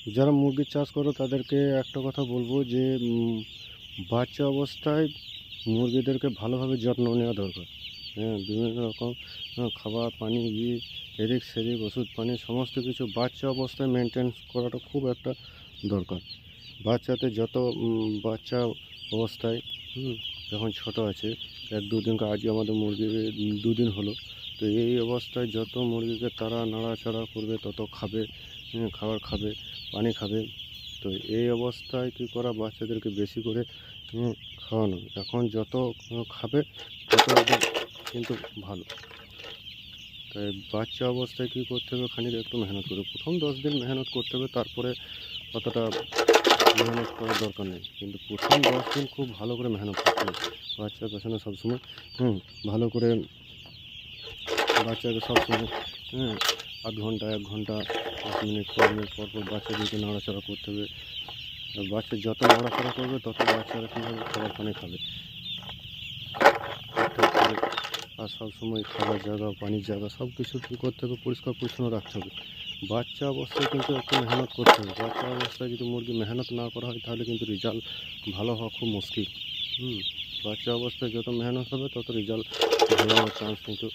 যারা মুরগির চাষ করো তাদেরকে একটা কথা বলবো যে বাচ্চা অবস্থায় মুরগিদেরকে ভালোভাবে যত্ন নেওয়া দরকার। হ্যাঁ, বিভিন্ন রকম খাবার পানি বীজ এদিক সেদিক ওষুধ পানি সমস্ত কিছু বাচ্চা অবস্থায় মেনটেন করাটা খুব একটা দরকার। বাচ্চাতে যত বাচ্চা অবস্থায় যখন ছোট আছে 1-2 দিন, আজকে আমাদের মুরগি 2 দিন হলো, তো এই অবস্থায় যত মুরগিকে তারা নাড়াচাড়া করবে তত খাবে, খাবার খাবে, পানি খাবে। তো এই অবস্থায় কী করা, বাচ্চাদেরকে বেশি করে খাওয়ানো। এখন যত খাবে তত ওদের কিন্তু ভালো। তাই বাচ্চা অবস্থায় কী করতে হবে, খানিক একটু মেহনত করবে। প্রথম 10 দিন মেহনত করতে হবে, তারপরে অতটা মেহনত করার দরকার নেই। কিন্তু প্রথম 10 দিন খুব ভালো করে মেহনত করতে হবে বাচ্চার পেছনে সবসময়। ভালো করে বাচ্চাকে সবসময় আধ ঘন্টা 1 ঘন্টা 10 মিনিট 15 মিনিট পর পর বাচ্চাদেরকে নাড়াচাড়া করতে হবে। বাচ্চা যত নাড়াচাড়া করবে তত বাচ্চারা কীভাবে খাবার পানি খাবে ঠিকঠাক করে। আর সবসময় খাবার জায়গা পানির জায়গা সব কিছু কী করতে হবে, পরিষ্কার পরিচ্ছন্ন রাখতে হবে। বাচ্চা অবস্থায় কিন্তু একটু মেহনত করতে হবে। বাচ্চা অবস্থায় যদি মুরগি মেহনত না করা হয় তাহলে কিন্তু রেজাল্ট ভালো হওয়া খুব মুশকিল। বাচ্চা অবস্থায় যত মেহনত হবে তত রেজাল্ট ভালো হওয়ার চান্স কিন্তু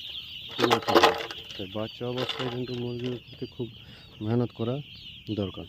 খুব একটা হবে। তাই বাচ্চা অবস্থায় কিন্তু মুরগির প্রতি খুব মেহনত করা দরকার।